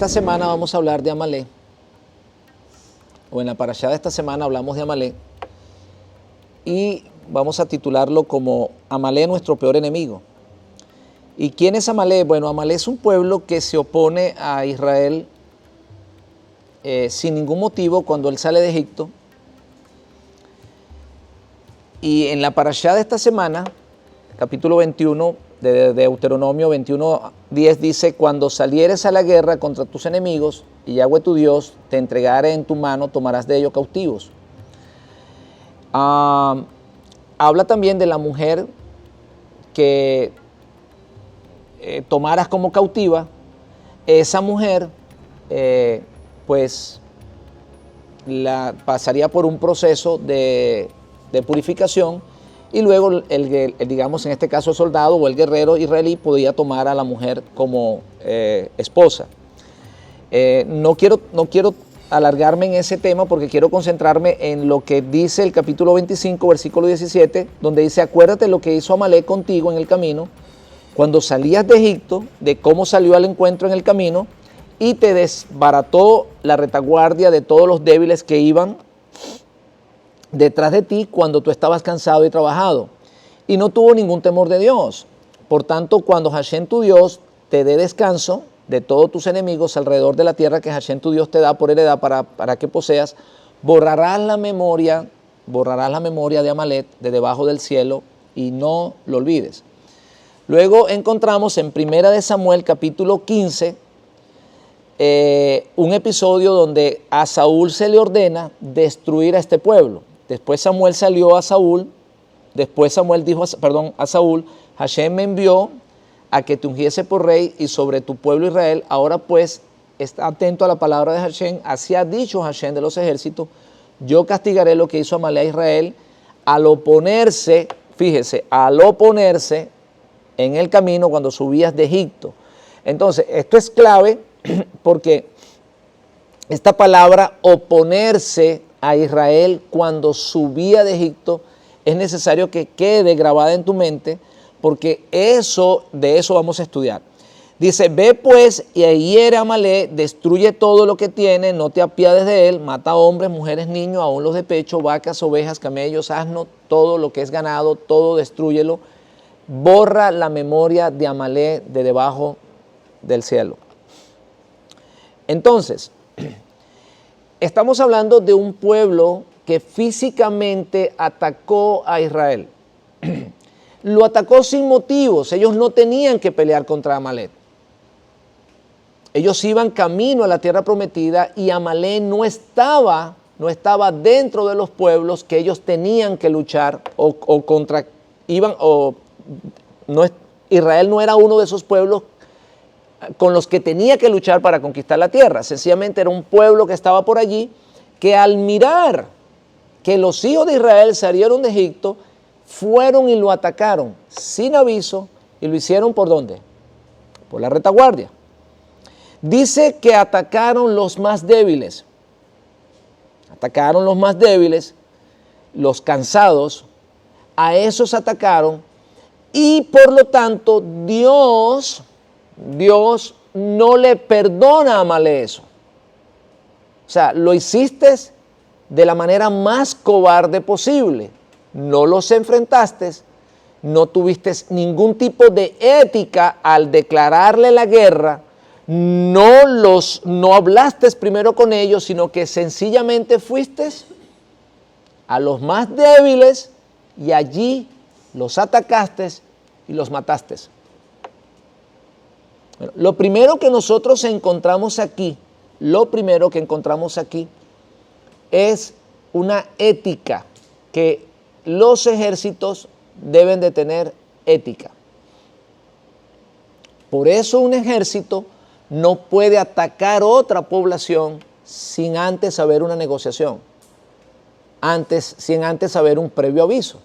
esta semana vamos a hablar de Amalek, o en la parashá de esta semana hablamos de Amalek, y vamos a titularlo como Amalek, nuestro peor enemigo. ¿Y quién es Amalek? Bueno, Amalek es un pueblo que se opone a Israel sin ningún motivo cuando él sale de Egipto. Y en la parashá de esta semana, capítulo 21 de Deuteronomio 21:10 dice: cuando salieres a la guerra contra tus enemigos y Yahweh tu Dios te entregare en tu mano, tomarás de ellos cautivos. Habla también de la mujer que tomaras como cautiva. Esa mujer pues pasaría por un proceso de purificación, y luego digamos en este caso el soldado o el guerrero israelí podía tomar a la mujer como esposa. No quiero alargarme en ese tema porque quiero concentrarme en lo que dice el capítulo 25, versículo 17, donde dice: acuérdate lo que hizo Amalek contigo en el camino, cuando salías de Egipto, de cómo salió al encuentro en el camino, y te desbarató la retaguardia de todos los débiles que iban detrás de ti cuando tú estabas cansado y trabajado, y no tuvo ningún temor de Dios. Por tanto, cuando Hashem tu Dios te dé descanso de todos tus enemigos alrededor de la tierra que Hashem tu Dios te da por heredad para que poseas, borrarás la memoria de Amalek de debajo del cielo, y no lo olvides. Luego encontramos en 1 de Samuel capítulo 15 un episodio donde a Saúl se le ordena destruir a este pueblo. Después Samuel salió a Saúl, después Samuel dijo a Saúl: Hashem me envió a que te ungiese por rey y sobre tu pueblo Israel. Ahora pues, está atento a la palabra de Hashem. Así ha dicho Hashem de los ejércitos: yo castigaré lo que hizo Amalek a Israel al oponerse, fíjese, al oponerse en el camino cuando subías de Egipto. Entonces, esto es clave porque esta palabra oponerse a Israel cuando subía de Egipto es necesario que quede grabada en tu mente, porque de eso vamos a estudiar. Dice: ve pues y hiere a Amalek, destruye todo lo que tiene, no te apiades de él, mata a hombres, mujeres, niños, aun los de pecho, vacas, ovejas, camellos, asnos, todo lo que es ganado, todo destrúyelo. Borra la memoria de Amalek de debajo del cielo. Entonces, estamos hablando de un pueblo que físicamente atacó a Israel. Lo atacó sin motivos. Ellos no tenían que pelear contra Amalek. Ellos iban camino a la tierra prometida y Amalek no estaba dentro de los pueblos que ellos tenían que luchar Israel no era uno de esos pueblos con los que tenía que luchar para conquistar la tierra. Sencillamente era un pueblo que estaba por allí, que al mirar que los hijos de Israel salieron de Egipto, fueron y lo atacaron sin aviso, y lo hicieron ¿por dónde? Por la retaguardia. Dice que atacaron los más débiles. Atacaron los más débiles, los cansados, a esos atacaron, y por lo tanto Dios no le perdona a Amalek eso. O sea, lo hiciste de la manera más cobarde posible. No los enfrentaste, no tuviste ningún tipo de ética al declararle la guerra, no hablaste primero con ellos, sino que sencillamente fuiste a los más débiles y allí los atacaste y los mataste. Bueno, lo primero que nosotros encontramos aquí es una ética, que los ejércitos deben de tener ética. Por eso un ejército no puede atacar otra población sin antes haber una negociación, sin antes haber un previo aviso.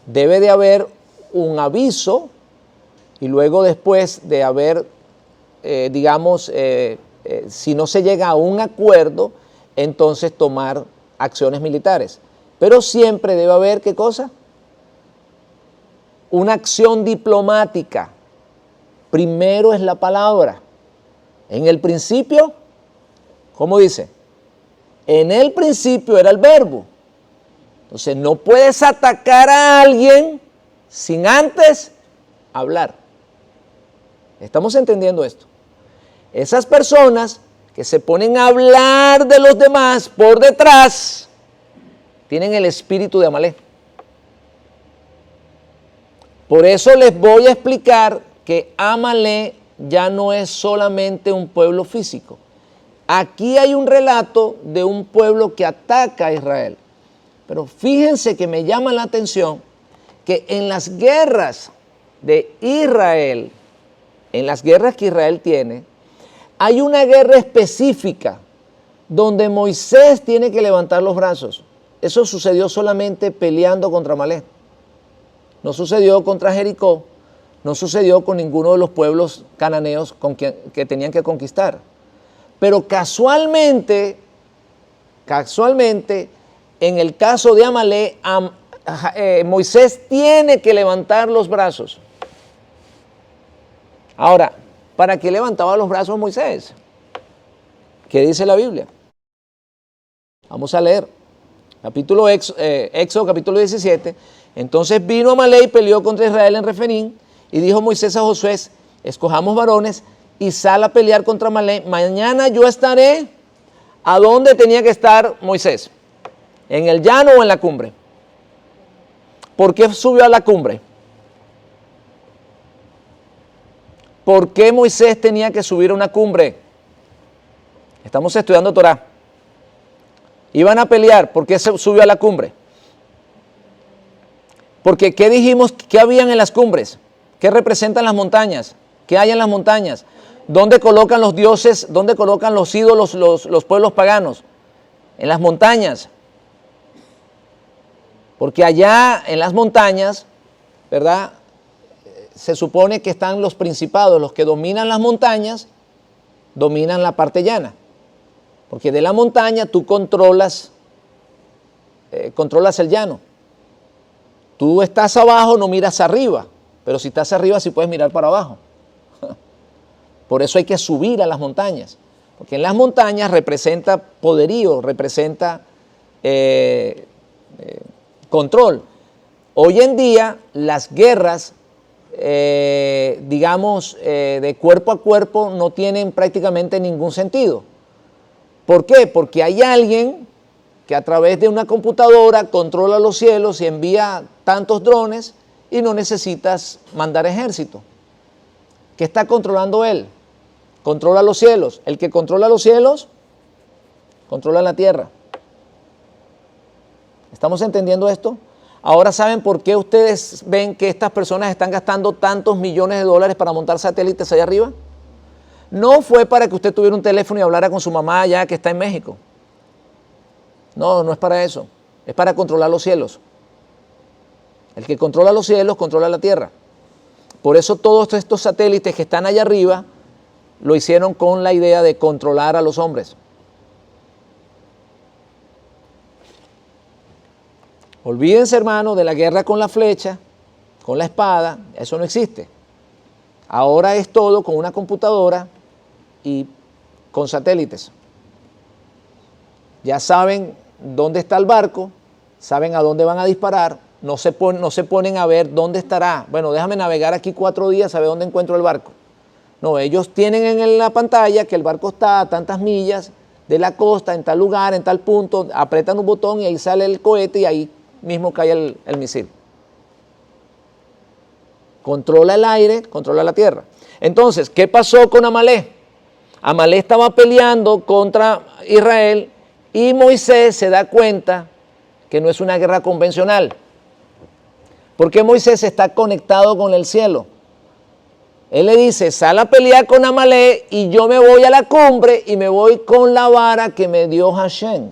Debe de haber un aviso y luego después de haber, si no se llega a un acuerdo, entonces tomar acciones militares. Pero siempre debe haber, ¿qué cosa? Una acción diplomática. Primero es la palabra. En el principio, ¿cómo dice? En el principio era el verbo. Entonces no puedes atacar a alguien sin antes hablar. ¿Estamos entendiendo esto? Esas personas que se ponen a hablar de los demás por detrás tienen el espíritu de Amalek. Por eso les voy a explicar que Amalek ya no es solamente un pueblo físico. Aquí hay un relato de un pueblo que ataca a Israel. Pero fíjense que me llama la atención que en las guerras de Israel, en las guerras que Israel tiene, hay una guerra específica donde Moisés tiene que levantar los brazos. Eso sucedió solamente peleando contra Amalek. No sucedió contra Jericó, no sucedió con ninguno de los pueblos cananeos que tenían que conquistar. Pero casualmente, en el caso de Amalek, Moisés tiene que levantar los brazos. Ahora, ¿para qué levantaba los brazos Moisés? ¿Qué dice la Biblia? Vamos a leer. Éxodo capítulo 17. Entonces vino Amalek y peleó contra Israel en Refidim, y dijo Moisés a Josué: escojamos varones y sal a pelear contra Amalek. Mañana yo estaré. ¿A dónde tenía que estar Moisés? ¿En el llano o en la cumbre? ¿Por qué subió a la cumbre? ¿Por qué Moisés tenía que subir a una cumbre? Estamos estudiando Torá. Iban a pelear. ¿Por qué se subió a la cumbre? Porque ¿qué dijimos? ¿Qué habían en las cumbres? ¿Qué representan las montañas? ¿Qué hay en las montañas? ¿Dónde colocan los dioses? ¿Dónde colocan los ídolos los pueblos paganos? En las montañas. Porque allá en las montañas, ¿verdad? Se supone que están los principados, los que dominan las montañas, dominan la parte llana. Porque de la montaña tú controlas el llano. Tú estás abajo, no miras arriba, pero si estás arriba sí puedes mirar para abajo. Por eso hay que subir a las montañas, porque en las montañas representa poderío, representa control. Hoy en día las guerras, de cuerpo a cuerpo no tienen prácticamente ningún sentido. ¿Por qué? Porque hay alguien que a través de una computadora controla los cielos y envía tantos drones y no necesitas mandar ejército. ¿Qué está controlando él? Controla los cielos. El que controla los cielos, controla la tierra. ¿Estamos entendiendo esto? Ahora saben por qué ustedes ven que estas personas están gastando tantos millones de dólares para montar satélites allá arriba. No fue para que usted tuviera un teléfono y hablara con su mamá allá que está en México. No, no es para eso. Es para controlar los cielos. El que controla los cielos, controla la tierra. Por eso todos estos satélites que están allá arriba lo hicieron con la idea de controlar a los hombres. Olvídense, hermano, de la guerra con la flecha, con la espada. Eso no existe. Ahora es todo con una computadora y con satélites. Ya saben dónde está el barco, saben a dónde van a disparar, no se ponen a ver dónde estará. Bueno, déjame navegar aquí 4 días a ver dónde encuentro el barco. No, ellos tienen en la pantalla que el barco está a tantas millas de la costa, en tal lugar, en tal punto, apretan un botón y ahí sale el cohete y ahí mismo cae el misil. Controla el aire, controla la tierra. Entonces, ¿qué pasó con Amalek? Amalek estaba peleando contra Israel y Moisés se da cuenta que no es una guerra convencional. Porque Moisés está conectado con el cielo. Él le dice: sal a pelear con Amalek y yo me voy a la cumbre y me voy con la vara que me dio Hashem.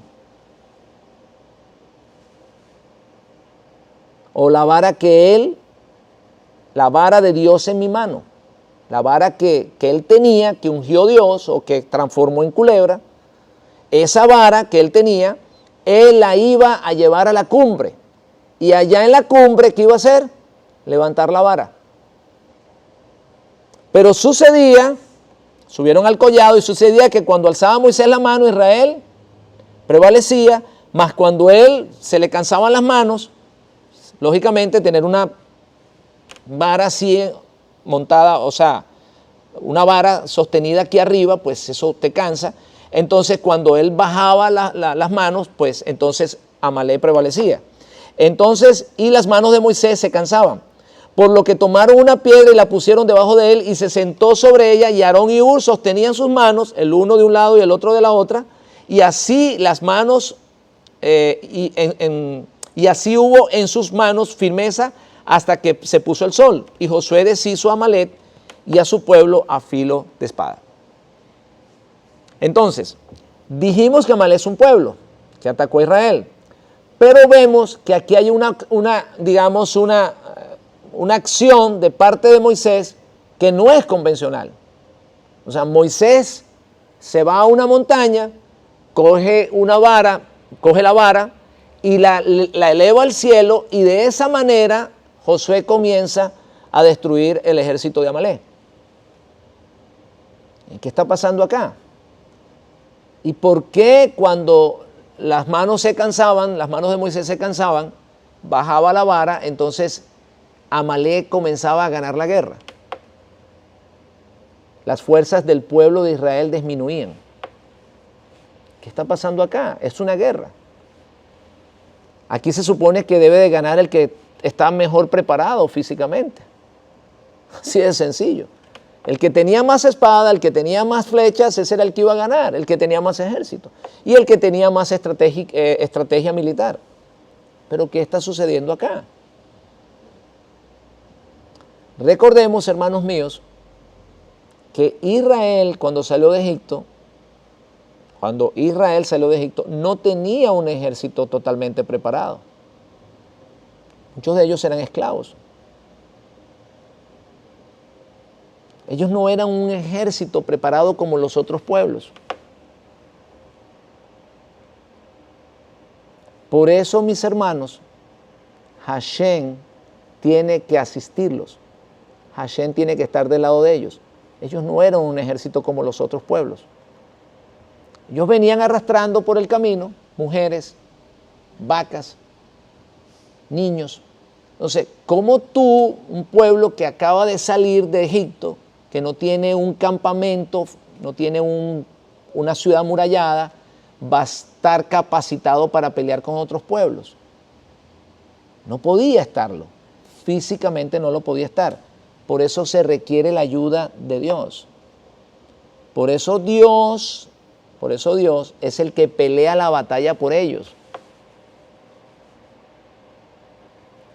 O la vara la vara de Dios en mi mano. La vara que él tenía, que ungió Dios o que transformó en culebra. Esa vara que él tenía, él la iba a llevar a la cumbre. Y allá en la cumbre, ¿qué iba a hacer? Levantar la vara. Pero sucedía Subieron al collado y sucedía que cuando alzaba Moisés la mano, Israel prevalecía, mas cuando él se le cansaban las manos, lógicamente tener una vara así montada, o sea, una vara sostenida aquí arriba, pues eso te cansa. Entonces cuando él bajaba las manos, pues entonces Amalek prevalecía. Entonces, y las manos de Moisés se cansaban. Por lo que tomaron una piedra y la pusieron debajo de él y se sentó sobre ella, y Aarón y Hur sostenían sus manos, el uno de un lado y el otro de la otra, y así las manos, y así hubo en sus manos firmeza hasta que se puso el sol. Y Josué deshizo a Amalek y a su pueblo a filo de espada. Entonces, dijimos que Amalek es un pueblo que atacó a Israel, pero vemos que aquí hay una acción de parte de Moisés que no es convencional. O sea, Moisés se va a una montaña, coge la vara y la eleva al cielo, y de esa manera Josué comienza a destruir el ejército de Amalek. ¿Qué está pasando acá? ¿Y por qué cuando las manos se cansaban, las manos de Moisés se cansaban, bajaba la vara, entonces Amalek comenzaba a ganar la guerra? Las fuerzas del pueblo de Israel disminuían. ¿Qué está pasando acá? Es una guerra. Aquí se supone que debe de ganar el que está mejor preparado físicamente. Así de sencillo. El que tenía más espada, el que tenía más flechas, ese era el que iba a ganar, el que tenía más ejército y el que tenía más estrategia militar. Pero ¿qué está sucediendo acá? Recordemos, hermanos míos, que Israel cuando salió de Egipto, no tenía un ejército totalmente preparado. Muchos de ellos eran esclavos. Ellos no eran un ejército preparado como los otros pueblos. Por eso, mis hermanos, Hashem tiene que asistirlos. Hashem tiene que estar del lado de ellos. Ellos no eran un ejército como los otros pueblos. Ellos venían arrastrando por el camino mujeres, vacas, niños. Entonces, ¿cómo tú, un pueblo que acaba de salir de Egipto, que no tiene un campamento, no tiene una ciudad amurallada, va a estar capacitado para pelear con otros pueblos? No podía estarlo. Físicamente no lo podía estar. Por eso se requiere la ayuda de Dios. Por eso Dios es el que pelea la batalla por ellos.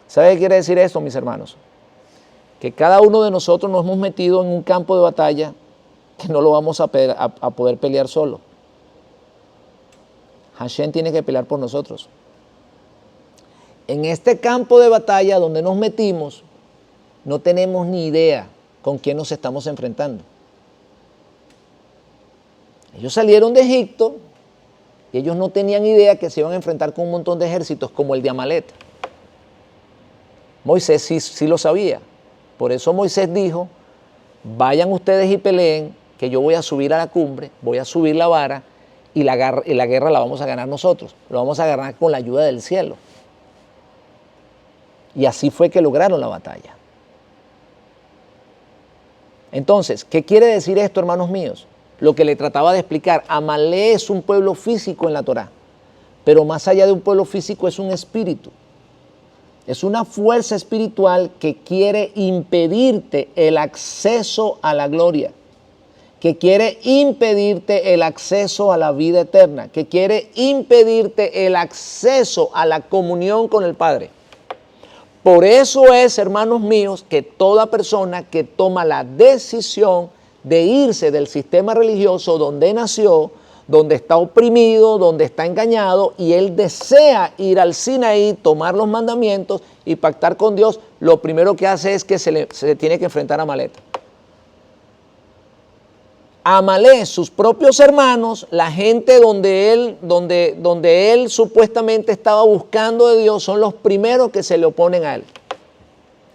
¿Sabe qué quiere decir esto, mis hermanos? Que cada uno de nosotros nos hemos metido en un campo de batalla que no lo vamos a poder pelear solo. Hashem tiene que pelear por nosotros. En este campo de batalla donde nos metimos, no tenemos ni idea con quién nos estamos enfrentando. Ellos salieron de Egipto y ellos no tenían idea que se iban a enfrentar con un montón de ejércitos como el de Amalek. Moisés sí lo sabía. Por eso Moisés dijo, vayan ustedes y peleen, que yo voy a subir a la cumbre, voy a subir la vara y la guerra la vamos a ganar nosotros. Lo vamos a ganar con la ayuda del cielo. Y así fue que lograron la batalla. Entonces, ¿qué quiere decir esto, hermanos míos? Lo que le trataba de explicar, Amalek es un pueblo físico en la Torá, pero más allá de un pueblo físico es un espíritu. Es una fuerza espiritual que quiere impedirte el acceso a la gloria, que quiere impedirte el acceso a la vida eterna, que quiere impedirte el acceso a la comunión con el Padre. Por eso es, hermanos míos, que toda persona que toma la decisión de irse del sistema religioso donde nació, donde está oprimido, donde está engañado, y él desea ir al Sinaí, tomar los mandamientos y pactar con Dios, lo primero que hace es que se tiene que enfrentar a Amalek. Amalek, sus propios hermanos, la gente donde él supuestamente estaba buscando de Dios, son los primeros que se le oponen a él.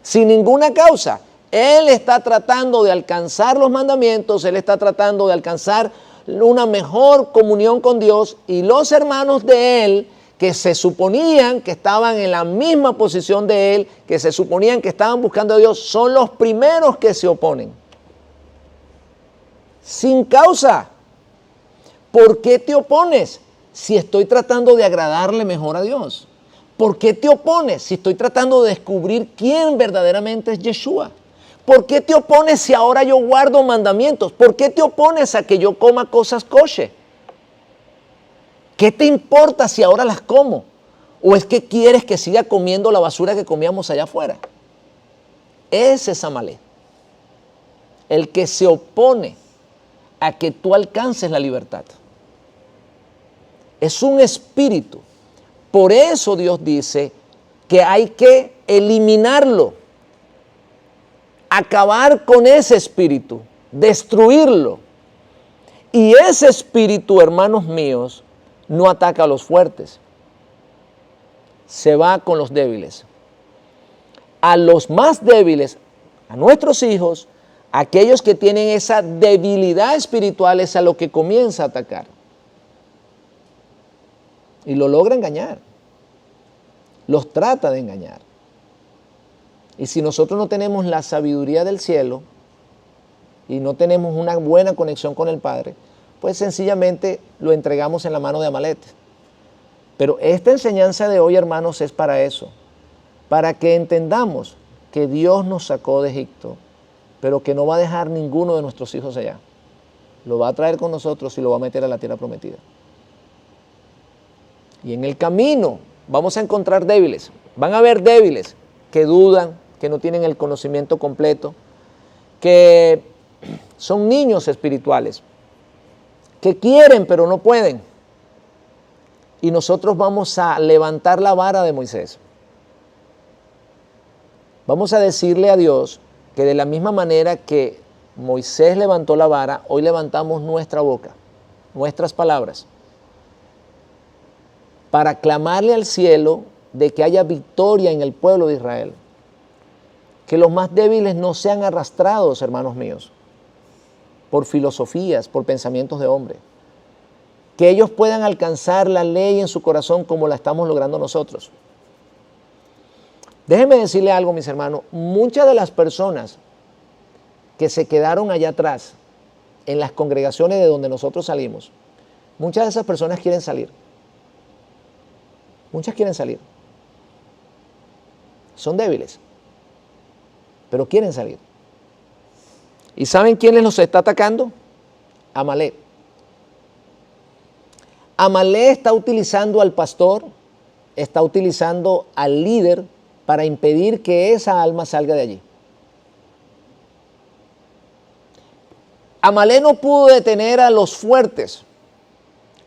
Sin ninguna causa. Él está tratando de alcanzar los mandamientos, él está tratando de alcanzar una mejor comunión con Dios, y los hermanos de él, que se suponían que estaban en la misma posición de él, que se suponían que estaban buscando a Dios, son los primeros que se oponen. Sin causa. ¿Por qué te opones si estoy tratando de agradarle mejor a Dios? ¿Por qué te opones si estoy tratando de descubrir quién verdaderamente es Yeshua? ¿Por qué te opones si ahora yo guardo mandamientos? ¿Por qué te opones a que yo coma cosas kosher? ¿Qué te importa si ahora las como? ¿O es que quieres que siga comiendo la basura que comíamos allá afuera? Ese es Amalek. El que se opone a que tú alcances la libertad. Es un espíritu. Por eso Dios dice que hay que eliminarlo, acabar con ese espíritu, destruirlo. Y ese espíritu, hermanos míos, no ataca a los fuertes, se va con los débiles. A los más débiles, a nuestros hijos, aquellos que tienen esa debilidad espiritual, es a lo que comienza a atacar. Y lo logra engañar. Los trata de engañar. Y si nosotros no tenemos la sabiduría del cielo y no tenemos una buena conexión con el Padre, pues sencillamente lo entregamos en la mano de Amalek. Pero esta enseñanza de hoy, hermanos, es para eso. Para que entendamos que Dios nos sacó de Egipto, pero que no va a dejar ninguno de nuestros hijos allá. Lo va a traer con nosotros y lo va a meter a la tierra prometida. Y en el camino vamos a encontrar débiles. Van a haber débiles que dudan, que no tienen el conocimiento completo, que son niños espirituales, que quieren pero no pueden. Y nosotros vamos a levantar la vara de Moisés. Vamos a decirle a Dios que de la misma manera que Moisés levantó la vara, hoy levantamos nuestra boca, nuestras palabras, para clamarle al cielo de que haya victoria en el pueblo de Israel. Que los más débiles no sean arrastrados, hermanos míos, por filosofías, por pensamientos de hombre. Que ellos puedan alcanzar la ley en su corazón como la estamos logrando nosotros. Déjenme decirle algo, mis hermanos. Muchas de las personas que se quedaron allá atrás, en las congregaciones de donde nosotros salimos, muchas de esas personas quieren salir. Muchas quieren salir. Son débiles, pero quieren salir. ¿Y saben quién les los está atacando? Amalek. Amalek está utilizando al pastor, está utilizando al líder para impedir que esa alma salga de allí. Amalek no pudo detener a los fuertes.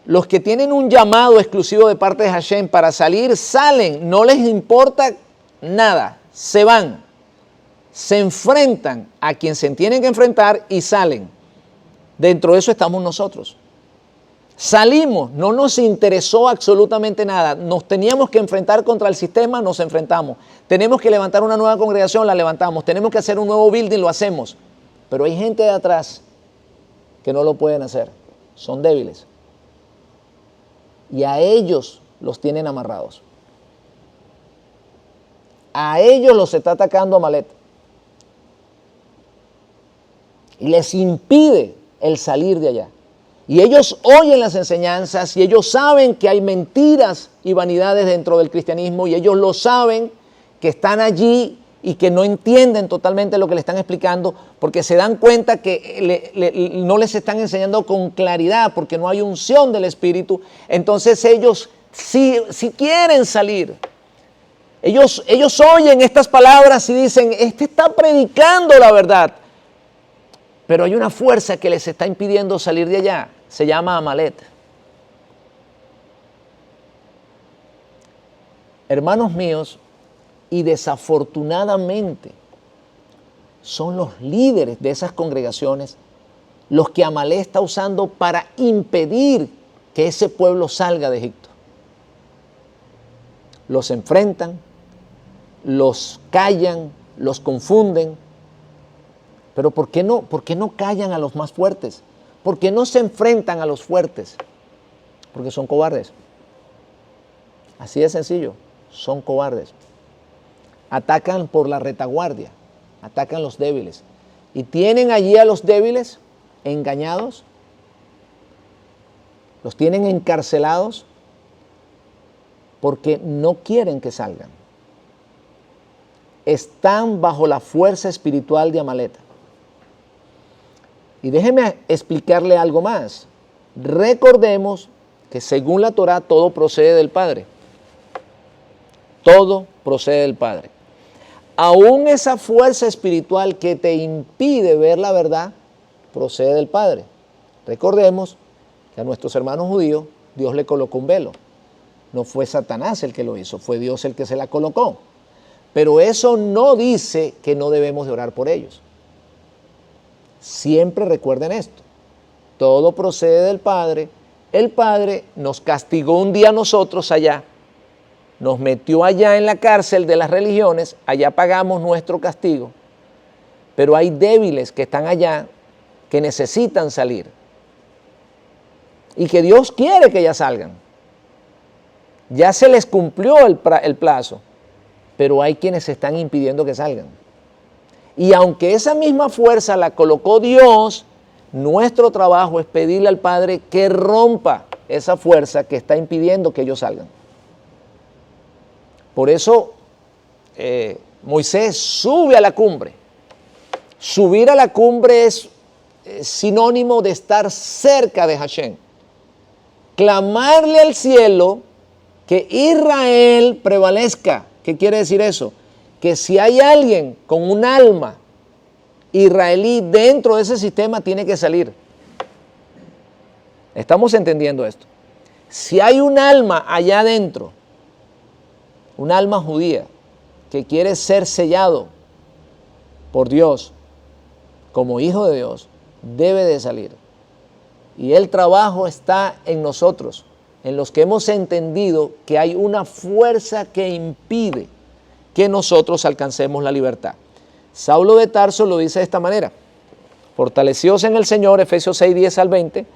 Los que tienen un llamado exclusivo de parte de Hashem para salir, salen, no les importa nada, se van, se enfrentan a quien se tienen que enfrentar y salen. Dentro de eso estamos nosotros. Salimos, no nos interesó absolutamente nada, nos teníamos que enfrentar contra el sistema, nos enfrentamos. Tenemos que levantar una nueva congregación, la levantamos. Tenemos que hacer un nuevo building, lo hacemos. Pero hay gente de atrás que no lo pueden hacer, son débiles. Y a ellos los tienen amarrados. A ellos los está atacando Amalek. Y les impide el salir de allá. Y ellos oyen las enseñanzas y ellos saben que hay mentiras y vanidades dentro del cristianismo y ellos lo saben, que están allí y que no entienden totalmente lo que le están explicando porque se dan cuenta que no les están enseñando con claridad porque no hay unción del Espíritu. Entonces ellos sí quieren salir. Ellos oyen estas palabras y dicen, este está predicando la verdad. Pero hay una fuerza que les está impidiendo salir de allá. Se llama Amalek. Hermanos míos, y desafortunadamente son los líderes de esas congregaciones los que Amalek está usando para impedir que ese pueblo salga de Egipto. Los enfrentan, los callan, los confunden Pero ¿por qué no callan a los más fuertes? ¿Por qué no se enfrentan a los fuertes? Porque son cobardes. Así de sencillo, son cobardes. Atacan por la retaguardia, atacan los débiles. Y tienen allí a los débiles engañados, los tienen encarcelados porque no quieren que salgan. Están bajo la fuerza espiritual de Amalek. Y déjeme explicarle algo más. Recordemos que según la Torá todo procede del Padre. Todo procede del Padre. Aún esa fuerza espiritual que te impide ver la verdad, procede del Padre. Recordemos que a nuestros hermanos judíos Dios le colocó un velo. No fue Satanás el que lo hizo, fue Dios el que se la colocó. Pero eso no dice que no debemos de orar por ellos. Siempre recuerden esto. Todo procede del Padre. El Padre nos castigó un día a nosotros allá. Nos metió allá en la cárcel de las religiones. Allá pagamos nuestro castigo. Pero hay débiles que están allá que necesitan salir. Y que Dios quiere que ya salgan. Ya se les cumplió el plazo. Pero hay quienes están impidiendo que salgan. Y aunque esa misma fuerza la colocó Dios, nuestro trabajo es pedirle al Padre que rompa esa fuerza que está impidiendo que ellos salgan. Por eso Moisés sube a la cumbre. Subir a la cumbre es sinónimo de estar cerca de Hashem. Clamarle al cielo que Israel prevalezca. ¿Qué quiere decir eso? Que si hay alguien con un alma israelí dentro de ese sistema, tiene que salir. ¿Estamos entendiendo esto? Si hay un alma allá adentro, un alma judía, que quiere ser sellado por Dios como hijo de Dios, debe de salir. Y el trabajo está en nosotros, en los que hemos entendido que hay una fuerza que impide que nosotros alcancemos la libertad. Saulo de Tarso lo dice de esta manera: fortalecidos en el Señor, Efesios 6, 10 al 20,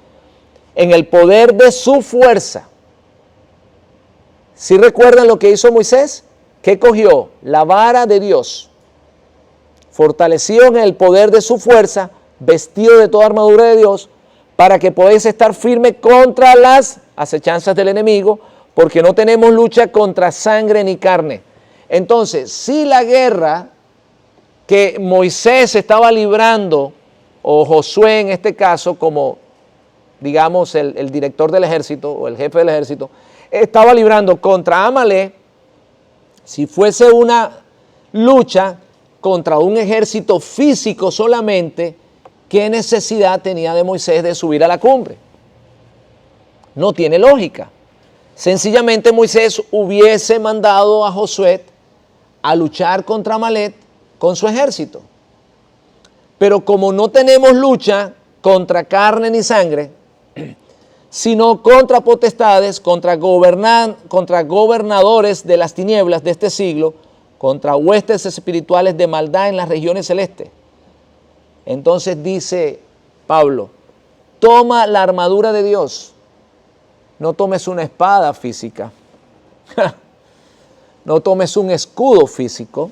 en el poder de su fuerza. ¿Sí recuerdan lo que hizo Moisés? ¿Qué cogió? La vara de Dios. Fortalecido en el poder de su fuerza, vestido de toda armadura de Dios, para que podáis estar firmes contra las acechanzas del enemigo, porque no tenemos lucha contra sangre ni carne. Entonces, si la guerra que Moisés estaba librando, o Josué en este caso, como digamos el director del ejército o el jefe del ejército, estaba librando contra Amalek, si fuese una lucha contra un ejército físico solamente, ¿qué necesidad tenía de Moisés de subir a la cumbre? No tiene lógica. Sencillamente Moisés hubiese mandado a Josué a luchar contra Amalek con su ejército. Pero como no tenemos lucha contra carne ni sangre, sino contra potestades, contra gobernadores de las tinieblas de este siglo, contra huestes espirituales de maldad en las regiones celestes. Entonces dice Pablo, toma la armadura de Dios, no tomes una espada física, no tomes un escudo físico.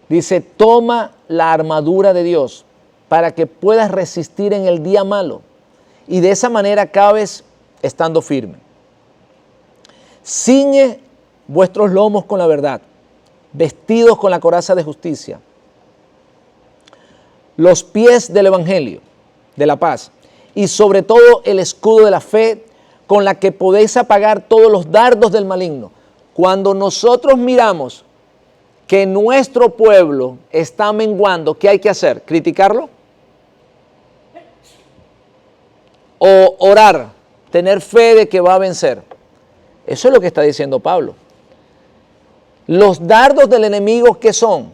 Dice, toma la armadura de Dios para que puedas resistir en el día malo y de esa manera acabes estando firme. Ciñe vuestros lomos con la verdad, vestidos con la coraza de justicia, los pies del evangelio, de la paz, y sobre todo el escudo de la fe, con la que podéis apagar todos los dardos del maligno. Cuando nosotros miramos que nuestro pueblo está menguando, ¿qué hay que hacer? ¿Criticarlo? ¿O orar? ¿Tener fe de que va a vencer? Eso es lo que está diciendo Pablo. Los dardos del enemigo, ¿qué son?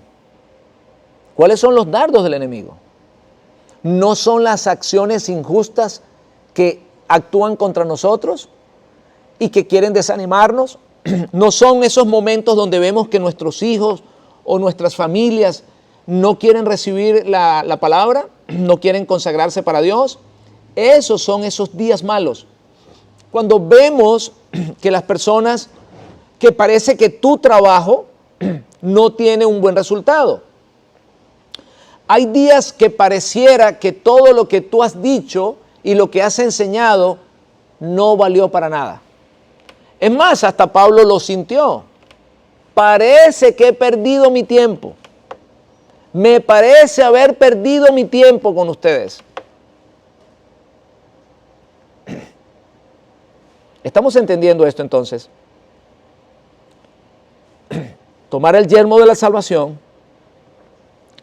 ¿Cuáles son los dardos del enemigo? ¿No son las acciones injustas que actúan contra nosotros y que quieren desanimarnos? ¿No son esos momentos donde vemos que nuestros hijos o nuestras familias no quieren recibir la palabra, no quieren consagrarse para Dios. Esos son esos días malos. Cuando vemos que las personas, que parece que tu trabajo no tiene un buen resultado. Hay días que pareciera que todo lo que tú has dicho y lo que has enseñado no valió para nada. Es más, hasta Pablo lo sintió. Parece que he perdido mi tiempo. Me parece haber perdido mi tiempo con ustedes. ¿Estamos entendiendo esto entonces? Tomar el yelmo de la salvación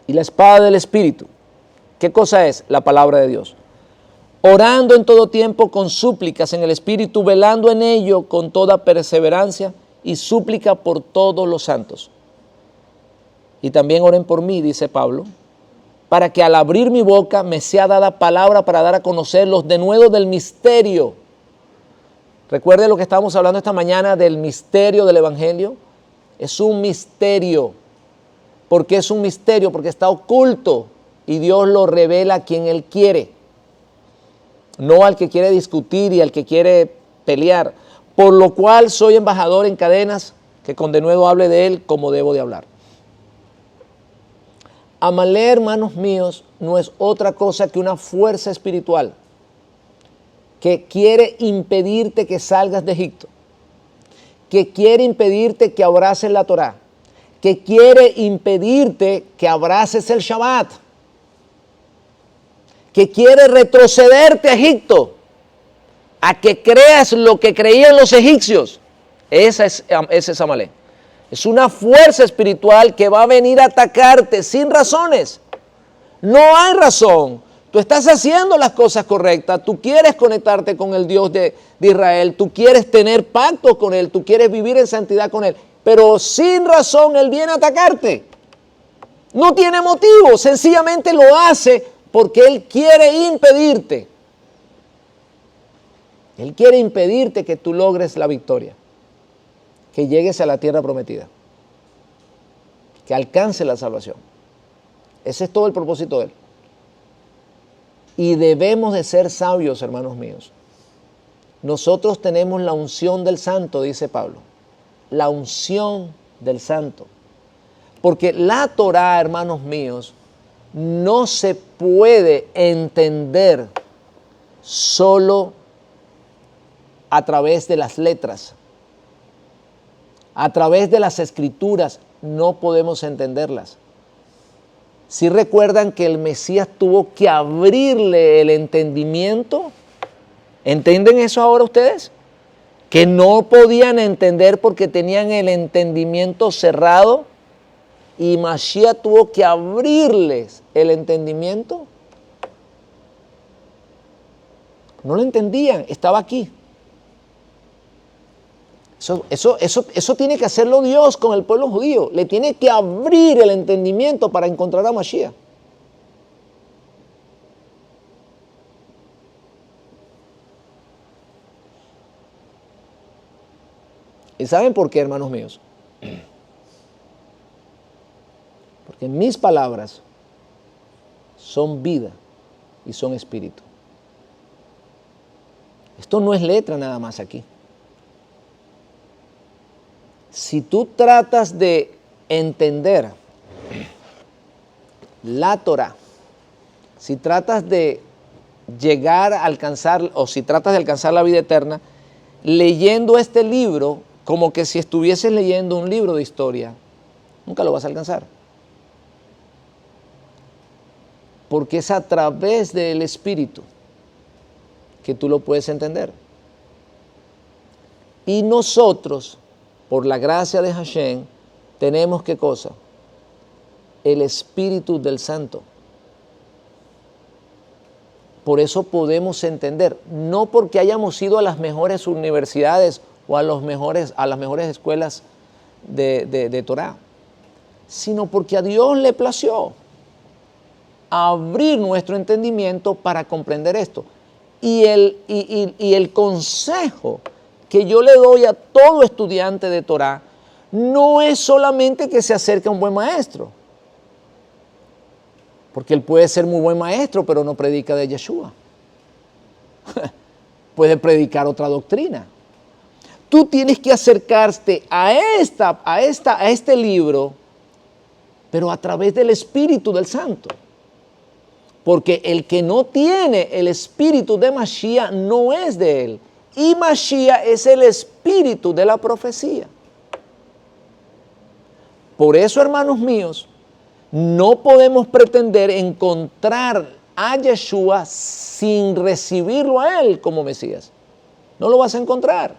y la espada del Espíritu. ¿Qué cosa es? La palabra de Dios. Orando en todo tiempo con súplicas en el Espíritu, velando en ello con toda perseverancia y súplica por todos los santos. Y también oren por mí, dice Pablo, para que al abrir mi boca me sea dada palabra para dar a conocer los denuedos del misterio. Recuerde lo que estábamos hablando esta mañana del misterio del Evangelio. Es un misterio. ¿Por qué es un misterio? Porque está oculto y Dios lo revela a quien Él quiere. No al que quiere discutir y al que quiere pelear. Por lo cual soy embajador en cadenas, que con denuedo hable de Él como debo de hablar. Amalé, hermanos míos, no es otra cosa que una fuerza espiritual que quiere impedirte que salgas de Egipto, que quiere impedirte que abraces la Torá, que quiere impedirte que abraces el Shabbat, que quiere retrocederte a Egipto, a que creas lo que creían los egipcios. Ese es Amalé. Es una fuerza espiritual que va a venir a atacarte sin razones. No hay razón. Tú estás haciendo las cosas correctas, tú quieres conectarte con el Dios de Israel, tú quieres tener pactos con Él, tú quieres vivir en santidad con Él, pero sin razón Él viene a atacarte. No tiene motivo, sencillamente lo hace porque Él quiere impedirte. Él quiere impedirte que tú logres la victoria, que llegues a la tierra prometida, que alcance la salvación. Ese es todo el propósito de Él. Y debemos de ser sabios, hermanos míos. Nosotros tenemos la unción del Santo, dice Pablo. La unción del Santo. Porque la Torá, hermanos míos, no se puede entender solo a través de las letras. A través de las escrituras no podemos entenderlas. Si recuerdan que el Mesías tuvo que abrirle el entendimiento, ¿entienden eso ahora ustedes? Que no podían entender porque tenían el entendimiento cerrado y Mashiach tuvo que abrirles el entendimiento. No lo entendían, estaba aquí. Eso tiene que hacerlo Dios con el pueblo judío. Le tiene que abrir el entendimiento para encontrar a Mashiach. ¿Y saben por qué, hermanos míos? Porque mis palabras son vida y son espíritu. Esto no es letra nada más aquí. Si tú tratas de entender la Torá, si tratas de llegar a alcanzar, o si tratas de alcanzar la vida eterna, leyendo este libro, como que si estuvieses leyendo un libro de historia, nunca lo vas a alcanzar. Porque es a través del Espíritu que tú lo puedes entender. Y nosotros, por la gracia de Hashem, tenemos ¿qué cosa? El Espíritu del Santo. Por eso podemos entender, no porque hayamos ido a las mejores universidades o a las mejores escuelas de Torah, sino porque a Dios le plació abrir nuestro entendimiento para comprender esto. Y el consejo que yo le doy a todo estudiante de Torah no es solamente que se acerque a un buen maestro. Porque él puede ser muy buen maestro, pero no predica de Yeshua. Puede predicar otra doctrina. Tú tienes que acercarte a este libro, pero a través del Espíritu del Santo. Porque el que no tiene el espíritu de Mashiach no es de él. Y Mashiach es el espíritu de la profecía. Por eso, hermanos míos, no podemos pretender encontrar a Yeshua sin recibirlo a él como Mesías. No lo vas a encontrar.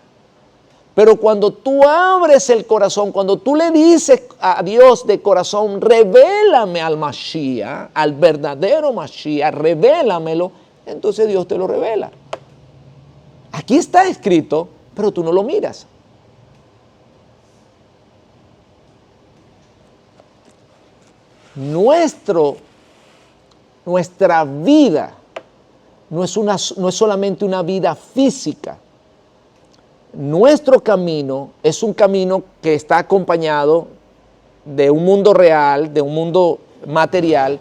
Pero cuando tú abres el corazón, cuando tú le dices a Dios de corazón, revélame al Mashiach, al verdadero Mashiach, revélamelo, entonces Dios te lo revela. Aquí está escrito, pero tú no lo miras. Nuestra vida no es solamente una vida física. Nuestro camino es un camino que está acompañado de un mundo real, de un mundo material,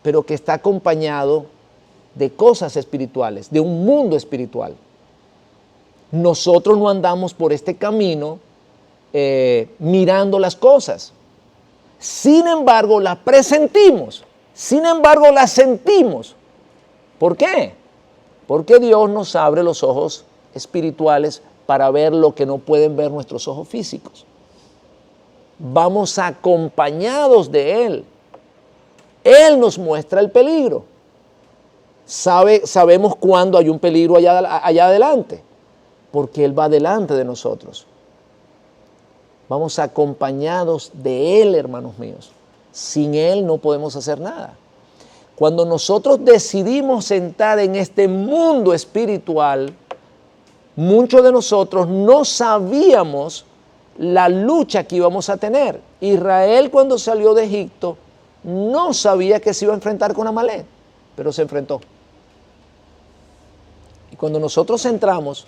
pero que está acompañado de cosas espirituales, de un mundo espiritual. Nosotros no andamos por este camino mirando las cosas. Sin embargo, las presentimos. Sin embargo, las sentimos. ¿Por qué? Porque Dios nos abre los ojos espirituales para ver lo que no pueden ver nuestros ojos físicos. Vamos acompañados de Él. Él nos muestra el peligro. Sabemos cuándo hay un peligro allá adelante, porque Él va delante de nosotros. Vamos acompañados de Él, hermanos míos. Sin Él no podemos hacer nada. Cuando nosotros decidimos entrar en este mundo espiritual, muchos de nosotros no sabíamos la lucha que íbamos a tener. Israel, cuando salió de Egipto, no sabía que se iba a enfrentar con Amalek, pero se enfrentó. Y cuando nosotros entramos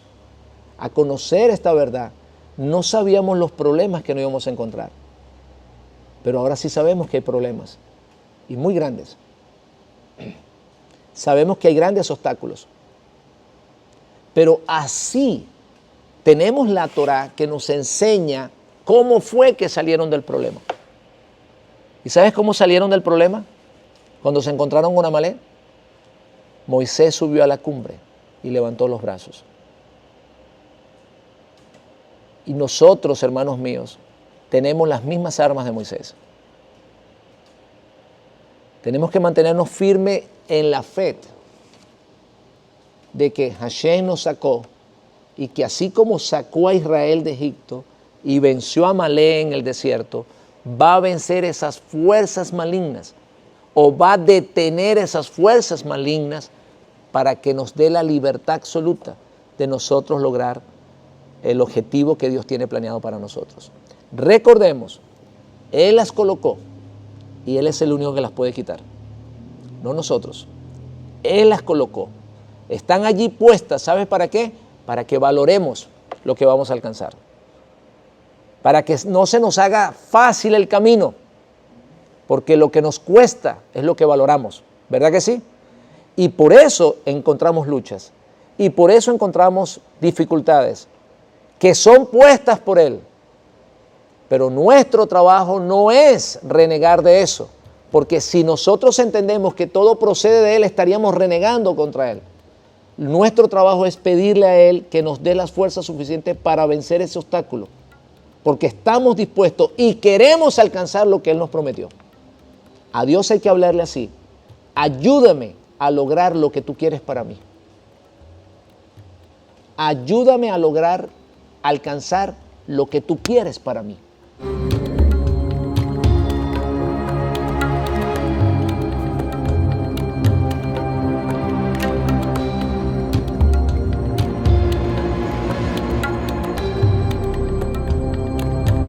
a conocer esta verdad, no sabíamos los problemas que nos íbamos a encontrar. Pero ahora sí sabemos que hay problemas, y muy grandes. Sabemos que hay grandes obstáculos. Pero así tenemos la Torá que nos enseña cómo fue que salieron del problema. ¿Y sabes cómo salieron del problema? Cuando se encontraron con Amalek, Moisés subió a la cumbre y levantó los brazos. Y nosotros, hermanos míos, tenemos las mismas armas de Moisés. Tenemos que mantenernos firmes en la fe de que Hashem nos sacó y que así como sacó a Israel de Egipto y venció a Amalek en el desierto, va a vencer esas fuerzas malignas o va a detener esas fuerzas malignas para que nos dé la libertad absoluta de nosotros lograr el objetivo que Dios tiene planeado para nosotros. Recordemos, Él las colocó y Él es el único que las puede quitar, no nosotros. Él las colocó. Están allí puestas, ¿sabes para qué? Para que valoremos lo que vamos a alcanzar. Para que no se nos haga fácil el camino, porque lo que nos cuesta es lo que valoramos, ¿verdad que sí? Y por eso encontramos luchas, y por eso encontramos dificultades, que son puestas por Él. Pero nuestro trabajo no es renegar de eso, porque si nosotros entendemos que todo procede de Él, estaríamos renegando contra Él. Nuestro trabajo es pedirle a Él que nos dé las fuerzas suficientes para vencer ese obstáculo, porque estamos dispuestos y queremos alcanzar lo que Él nos prometió. A Dios hay que hablarle así: ayúdame a lograr lo que tú quieres para mí. Ayúdame a lograr alcanzar lo que tú quieres para mí.